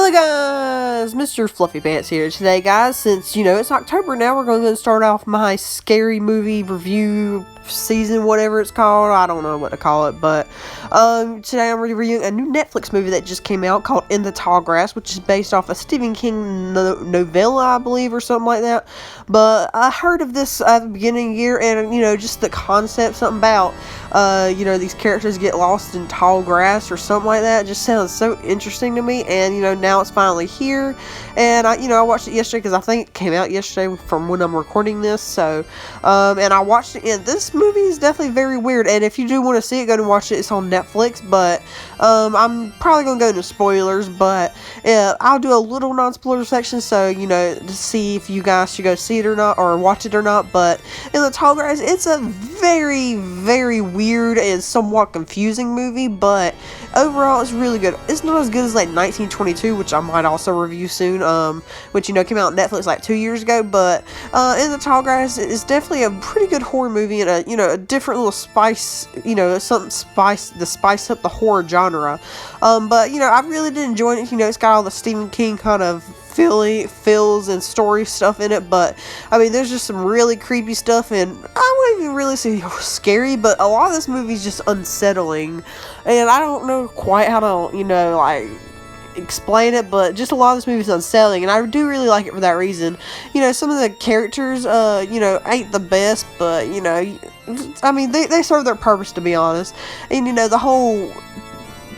Hello guys, Mr. Fluffy Pants here today, guys. Since, it's October now, we're going to start off my scary movie review season, whatever it's called. I don't know what to call it, but today I'm reviewing a new Netflix movie that just came out called In the Tall Grass, which is based off a Stephen King novella, I believe, or something like that. But I heard of this at the beginning of the year, and, just the concept, something about, these characters get lost in tall grass or something like that. It just sounds so interesting to me, and, now it's finally here, and I watched it yesterday because I think it came out yesterday from when I'm recording this, so, and I watched it, and this movie is definitely very weird, and if you do want to see it, go and watch it. It's on Netflix, but, I'm probably going to go into spoilers, but, I'll do a little non-spoiler section, so, to see if you guys should go see it or not, or watch it or not. But In the Tall Grass, it's a very, very weird and somewhat confusing movie, but overall, it's really good. It's not as good as, 1922, which I might also review soon, which, came out on Netflix, 2 years ago, but, In the Tall Grass is definitely a pretty good horror movie, and a different little spice, something to spice up the horror genre, but, I really did enjoy it. It's got all the Stephen King kind of feels and story stuff in it, but I mean, there's just some really creepy stuff, and I wouldn't even really say scary, but a lot of this movie is just unsettling, and I don't know quite how to explain it, but just a lot of this movie is unsettling, and I do really like it for that reason. Some of the characters ain't the best, but I mean, they serve their purpose, to be honest, and the whole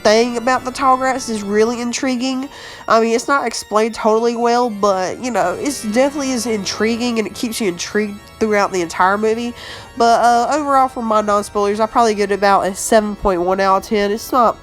thing about the tall grass is really intriguing. I mean, it's not explained totally well, but it's definitely is intriguing, and it keeps you intrigued throughout the entire movie. But overall, for my non-spoilers, I probably give it about a 7.1 out of 10. It's not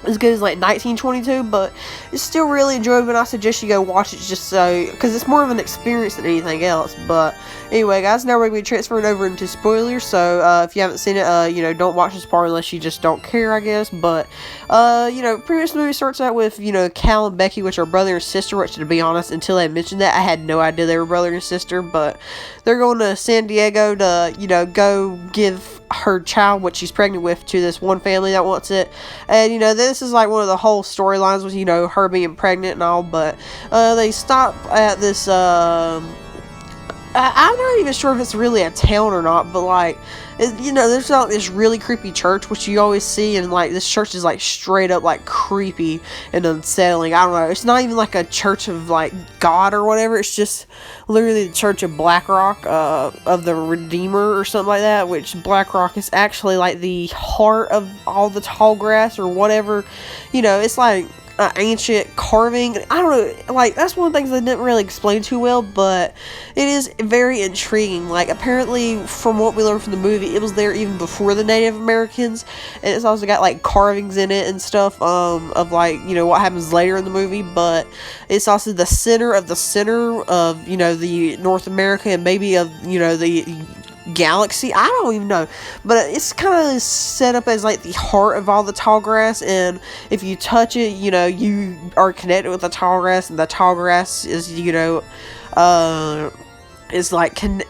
as good as 1922, but it's still really enjoyable, and I suggest you go watch it just so, because it's more of an experience than anything else. But anyway, guys, now we're going to be transferring over into spoilers, so if you haven't seen it, don't watch this part unless you just don't care, I guess. But pretty much the movie starts out with, Cal and Becky, which are brother and sister, which, to be honest, until I mentioned that, I had no idea they were brother and sister, but they're going to San Diego to, go give her child, what she's pregnant with, to this one family that wants it, and, this is one of the whole storylines with, her being pregnant and all, but, they stop at this, I'm not even sure if it's really a town or not, but, there's this really creepy church, which you always see, and, this church is, straight up, creepy and unsettling. I don't know, it's not even, a church of, God or whatever, it's just literally the Church of Blackrock, of the Redeemer or something like that, which Blackrock is actually, the heart of all the tall grass or whatever, it's ancient carving. I don't know, that's one of the things they didn't really explain too well, but it is very intriguing. Apparently, from what we learned from the movie, it was there even before the Native Americans, and it's also got carvings in it and stuff, of what happens later in the movie, but it's also the center of the North America, and maybe of the galaxy. I don't even know, but it's kind of set up as the heart of all the tall grass, and if you touch it, you are connected with the tall grass, and the tall grass is is can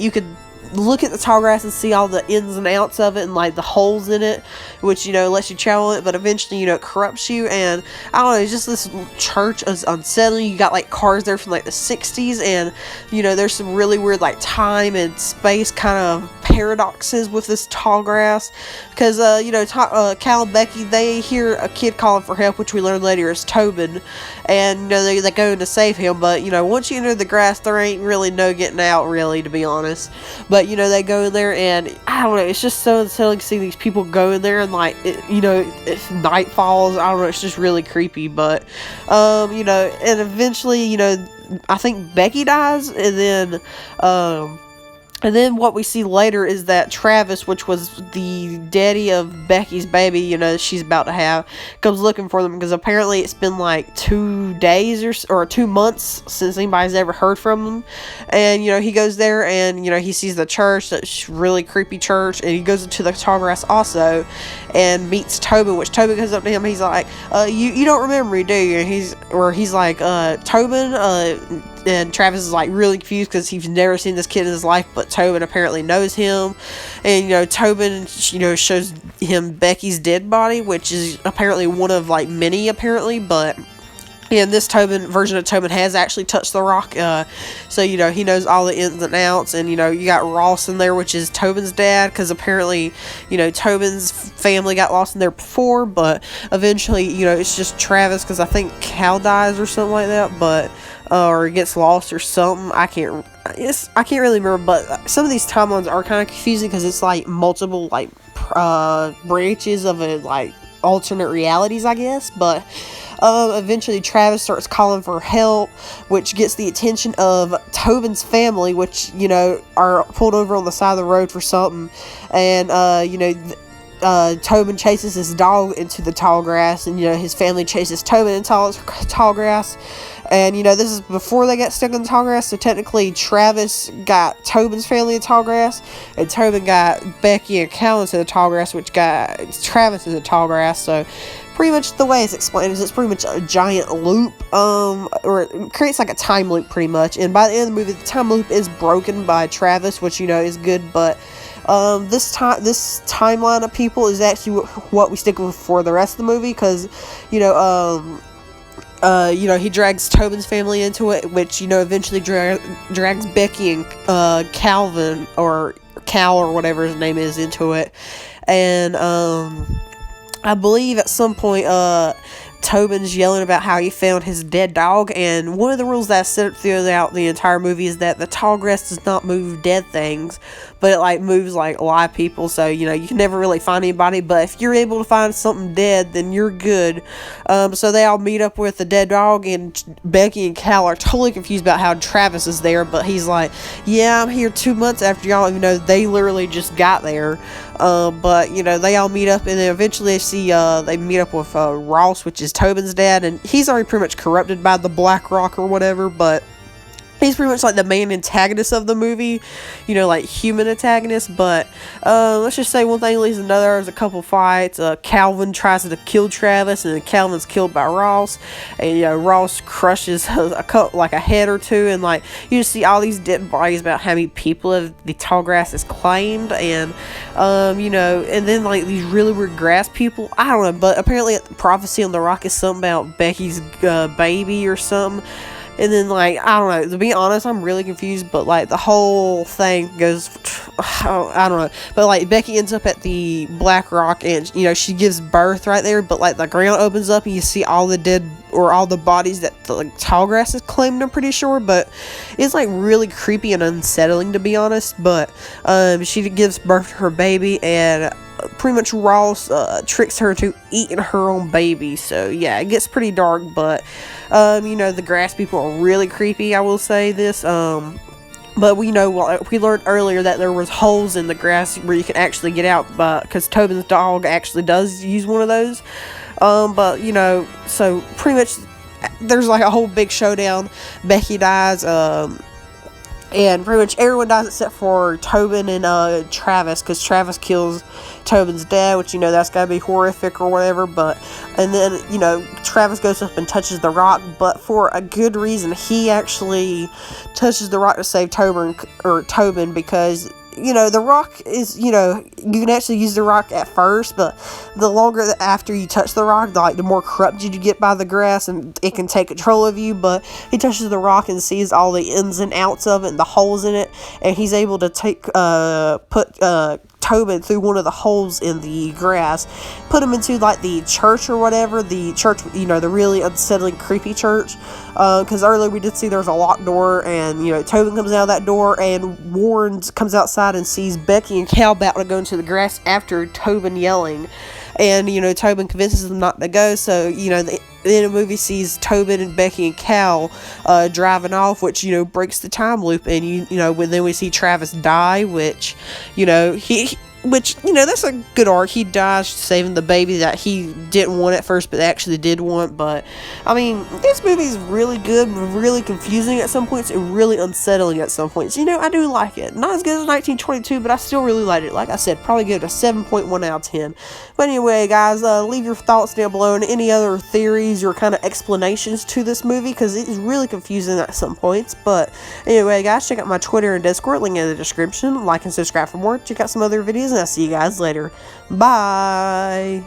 you could look at the tall grass and see all the ins and outs of it, and the holes in it, which lets you travel it, but eventually it corrupts you. And I don't know, it's just this church is unsettling. You got cars there from the 60s, and there's some really weird time and space kind of paradoxes with this tall grass, because Cal and Becky, they hear a kid calling for help, which we learn later is Tobin, and they go in to save him, but once you enter the grass, there ain't really no getting out, really, to be honest. But they go in there, and I don't know, it's just so unsettling seeing these people go in there, and if night falls, I don't know, it's just really creepy. But and eventually, I think Becky dies, and then what we see later is that Travis, which was the daddy of Becky's baby, she's about to have, comes looking for them, because apparently it's been 2 days or 2 months since anybody's ever heard from them. And, he goes there, and, he sees the church, that really creepy church, and he goes into the tall grass also, and meets Tobin, which Tobin goes up to him, he's like, you don't remember me, do you? And he's like, Tobin, and Travis is really confused because he's never seen this kid in his life, but Tobin apparently knows him, and Tobin shows him Becky's dead body, which is apparently one of many, apparently, but And this version of Tobin has actually touched the rock, so he knows all the ins and outs. And you got Ross in there, which is Tobin's dad, because apparently Tobin's family got lost in there before, but eventually it's just Travis, because I think Cal dies or something like that, but or gets lost or something. I can't really remember, but some of these timelines are kind of confusing because it's like multiple branches of alternate realities, I guess. But eventually Travis starts calling for help, which gets the attention of Tobin's family, which are pulled over on the side of the road for something. And Tobin chases his dog into the tall grass, and his family chases Tobin into tall grass. And this is before they got stuck in the tall grass, so technically Travis got Tobin's family in tall grass, and Tobin got Becky and Cal into the tall grass, which got Travis in the tall grass. So pretty much the way it's explained is it's pretty much a giant loop, or it creates like a time loop pretty much. And by the end of the movie, the time loop is broken by Travis, which is good. But this timeline of people is actually what we stick with for the rest of the movie, because he drags Tobin's family into it, which eventually drags Becky and Calvin, or Cal, or whatever his name is, into it. And I believe at some point Tobin's yelling about how he found his dead dog, and one of the rules that I set up throughout the entire movie is that the tall grass does not move dead things, but it moves live people. So you can never really find anybody, but if you're able to find something dead, then you're good. So they all meet up with the dead dog, and Becky and Cal are totally confused about how Travis is there, but he's like, yeah, I'm here 2 months after y'all, even though they literally just got there. But they all meet up, and then eventually they meet up with Ross, which is Tobin's dad, and he's already pretty much corrupted by the Black Rock or whatever, but he's pretty much the main antagonist of the movie, human antagonist. But let's just say one thing leads to another. There's a couple fights. Calvin tries to kill Travis, and then Calvin's killed by Ross, and Ross crushes a head or two, and you just see all these dead bodies about how many people the tall grass is claimed. And and then these really weird grass people, I don't know, but apparently the prophecy on the rock is something about Becky's baby or something. And then, I don't know, to be honest, I'm really confused, but, the whole thing goes, I don't know, but, Becky ends up at the Black Rock, and, she gives birth right there, but, the ground opens up, and you see all the dead, or all the bodies that the tall grass has claimed, I'm pretty sure, but it's, really creepy and unsettling, to be honest. But, she gives birth to her baby, and pretty much Ross tricks her to eating her own baby. So yeah, it gets pretty dark, but the grass people are really creepy, I will say this. But we learned earlier that there was holes in the grass where you can actually get out, because Tobin's dog actually does use one of those. But so pretty much there's a whole big showdown. Becky dies, and pretty much everyone dies except for Tobin and Travis, because Travis kills Tobin's dad, which that's gotta be horrific or whatever. And then Travis goes up and touches the rock, but for a good reason. He actually touches the rock to save Tobin, because the rock is, you can actually use the rock at first, but the longer after you touch the rock, the more corrupted you get by the grass, and it can take control of you. But he touches the rock and sees all the ins and outs of it and the holes in it, and he's able to put Tobin through one of the holes in the grass, put him into the church or whatever, the church, the really unsettling, creepy church, because earlier we did see there's a locked door, and Tobin comes out of that door, and Warren comes outside and sees Becky and Cal about to go into the grass after Tobin yelling, and Tobin convinces them not to go. So the end of the movie sees Tobin and Becky and Cal driving off, which breaks the time loop. And then we see Travis die, which that's a good arc. He dies saving the baby that he didn't want at first, but actually did want. But I mean, this movie is really good, really confusing at some points, and really unsettling at some points. I do like it. Not as good as 1922, but I still really like it. Like I said, probably give it a 7.1 out of 10. But anyway, guys, leave your thoughts down below and any other theories or kind of explanations to this movie, because it is really confusing at some points. But anyway, guys, check out my Twitter and Discord, link in the description. Like and subscribe for more. Check out some other videos, and I'll see you guys later. Bye!